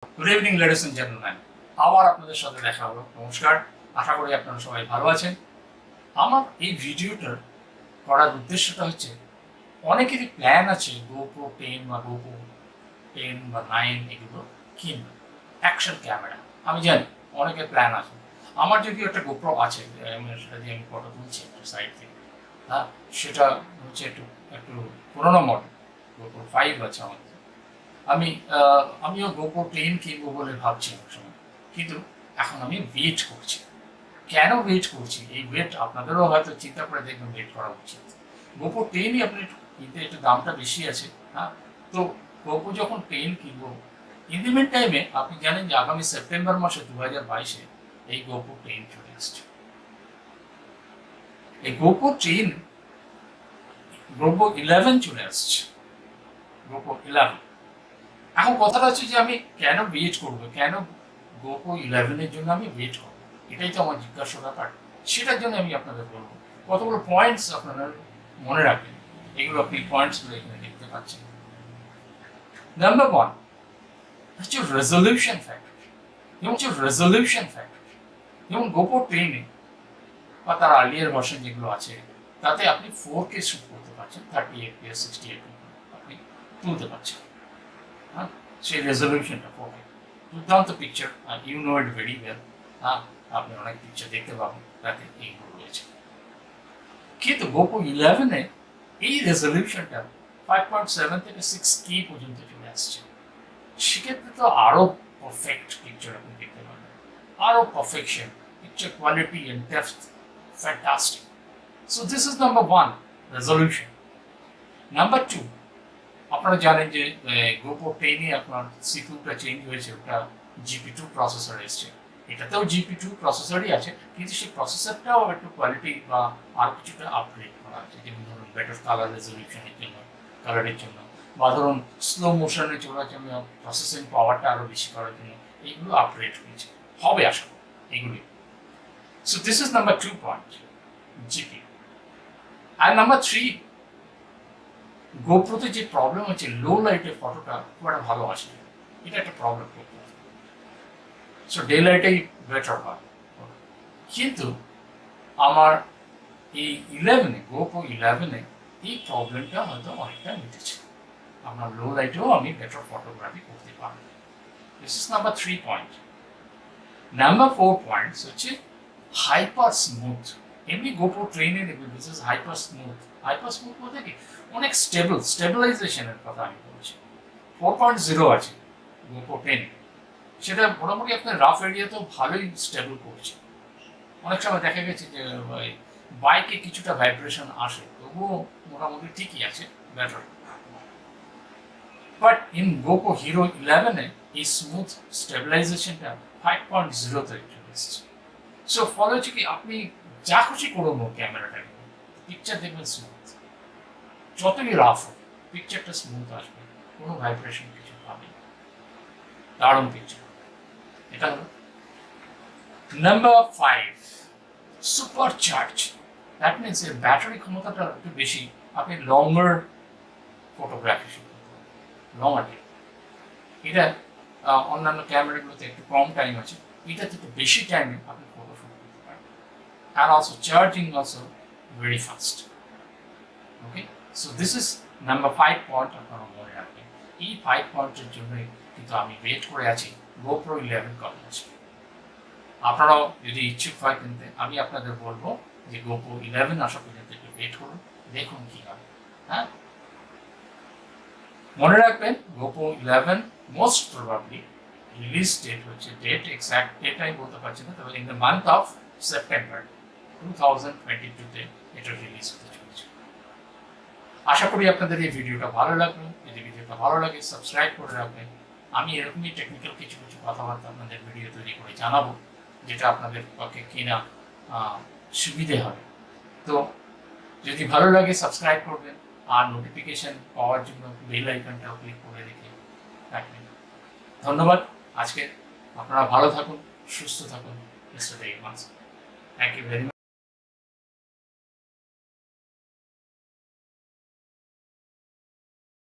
Good evening ladies and gentleman, আবার আপনাদের সাথে দেখা হলো। নমস্কার, আশা করি আপনারা সবাই ভালো আছেন। আমার এই ভিডিওটার করার উদ্দেশ্যটা হচ্ছে, অনেকেরই প্ল্যান আছে GoPro 10 বা GoPro 10 বা 9 এগুলো কিনবে, অ্যাকশন ক্যামেরা। আমি জানি অনেকের প্ল্যান আছে। আমার যদিও একটা GoPro আছে, সেটা দিয়ে আমি ফটো তুলছি একটা সাইড থেকে। হ্যাঁ, সেটা হচ্ছে একটু একটু পুরোনো মডেল, GoPro 5 আছে আমার। আমিও GoPro 10 কিনবো বলে ভাবছি এক সময়, কিন্তু এখন আমি ওয়েট করছি। কেন ওয়েট করছি? এই ওয়েট আপনাদেরও হয়তো চিন্তা করে দেখবেন ওয়েট করা উচিত। GoPro 10ই আপনি কিনতে একটু দামটা বেশি আছে। হ্যাঁ, তো GoPro যখন 10 কিনবো, ইন দি মিন টাইমে আপনি জানেন যে আগামী সেপ্টেম্বর মাসে 2022-এ এই GoPro 10 চলে আসছে। এই GoPro 10 GoPro 11 চলে আসছে। GoPro 11। এখন কথাটা হচ্ছে যে আমি কেন ওয়েট করবো, কেন GoPro 11-এর জন্য আমি ওয়েট করবো, এটাই তো আমার জিজ্ঞাসা ব্যাপার। সেটার জন্য আমি আপনাদের বলবো কতগুলো পয়েন্টস আপনারা মনে রাখবেন। এগুলো আপনি পয়েন্টসগুলো এখানে দেখতে পাচ্ছেন। নাম্বার 1 হচ্ছে রেজলিউশন ফ্যাক্টর। যেমন GoPro 10-এ বা তার আর্লিয়ার ভার্সন যেগুলো আছে, তাতে আপনি 4K শুট করতে পারছেন, 30 FPS 60 FPS আপনি তুলতে পারছেন। হ্যাঁ, সেই রেজলিউশনটা 4K, দুর্দান্ত পিকচার, আর you know it very well. হ্যাঁ, আপনি অনেক পিকচার দেখতে পাবেন, তাতে এইগুলো রয়েছে। কিন্তু GoPro 11-এ এই রেজলিউশনটা 5.7 থেকে 6K পর্যন্ত চলে আসছে। সেক্ষেত্রে তো আরো পারফেক্ট পিকচার আপনি দেখতে পাবেন, আরো perfection, picture quality and depth, fantastic. So this is number 1, resolution. Number 2, আপনারা জানেন যে GoPro 10-এ আপনার সিপিইউটা চেঞ্জ হয়েছে, ওটা GP2 প্রসেসর এসছে। এটাতেও GP2 প্রসেসরই আছে, কিন্তু সেই প্রসেসরটাও একটু কোয়ালিটি বা আর কিছুটা আপগ্রেড করা আছে। যেমন ধরুন বেটার কালার রেজলিউশনের জন্য, কালারের জন্য, বা ধরুন স্লো মোশনে চলার জন্য, প্রসেসিং পাওয়ারটা আরো বেশি করার জন্য এইগুলো আপগ্রেড হয়েছে, হবে আশা করি এগুলি। So this is number 2 point, GP। আর নাম্বার 3, গোপ্রোতে যে প্রবলেম হচ্ছে, লো লাইটে ফটোটা খুব একটা ভালো আসে, এটা একটা প্রবলেম। সো ডে লাইটেই বেটার হয়। কিন্তু আমার এই 11-এ, GoPro 11-এ এই প্রবলেমটা হয়তো অনেকটা মিটেছে। আমার লো লাইটেও আমি বেটার ফটোগ্রাফি করতে পারবো। This is number 3 point. Number 4 points হচ্ছে হাইপার স্মুথ। এমনি GoPro 10-এ দেখবে this is hyper smooth. Hyper smooth বলতে কি, অনেক স্টেবিলাইজেশনের কথা আমি বলছি। 4.0 আছে GoPro 10, সেটা মোটামুটি আপনার রাফ এরিয়াতেও ভালোই স্টেবল করছে। অনেক সময় দেখা গেছে যে বাইকে কিছুটা ভাইব্রেশন আসে, তবুও মোটামুটি ঠিকই আছে, better. But in GoPro Hero 11-এ এই স্মুথ স্টেবিলাইজেশনটা 5.0-তে চলে এসেছে। সো ফলে হচ্ছে কি, আপনি যা খুশি করুন ক্যামেরাটাকে, পিকচার দেখবেন স্মুথ। যতই রাফ হোক, পিকচারটা স্মুথ আসবে, কোনো ভাইব্রেশন কিছু পাবে না, দারুণ পিকচার। এটা হলো number 5, super charge. That means এর ব্যাটারি ক্ষমতাটা একটু বেশি, আপনি লঙ্গার ফটোগ্রাফি শুট করতে পারেন, লঙ্গার টাইম। এটা অন্যান্য ক্যামেরাগুলোতে একটু কম টাইম আছে, এটাতে একটু বেশি টাইমে আপনি ফটো শুট করতে পারেন। Are also charging also very fast. Okay, so this is number 5 point, আপনারা মনে রাখবেন। এই 5 পয়েন্টের জন্যই কিন্তু আমি ওয়েট করে আছি GoPro 11 কবে আসবে। আপনারাও যদি ইচ্ছুক হয় কিনতে, আমি আপনাদের বলবো যে GoPro 11 আসা পর্যন্ত একটু ওয়েট করুন, দেখুন কি হয়। হ্যাঁ, মনে রাখবেন GoPro 11 most probably release date হচ্ছে, ডেট এক্সাক্ট ডেট আমি বলতে পারছি না, তবে in the month of September 2022-তে এটা রিলিজ হতে চলেছে। আশা করি আপনাদের এই ভিডিওটা ভালো লাগলো। যদি ভিডিওটা ভালো লাগে, সাবস্ক্রাইব করে রাখবেন। আমি এরকমই টেকনিক্যাল কিছু কিছু কথাবার্তা আপনাদের ভিডিও তৈরি করে জানাবো, যেটা আপনাদের পক্ষে কেনা সুবিধে হবে। তো যদি ভালো লাগে সাবস্ক্রাইব করবেন, আর নোটিফিকেশন পাওয়ার জন্য বেল আইকনটাও ক্লিক করে রেখে রাখবেন। ধন্যবাদ। আজকে আপনারা ভালো থাকুন, সুস্থ থাকুন, মিস্টার ডেইমান্স। Thank you very much.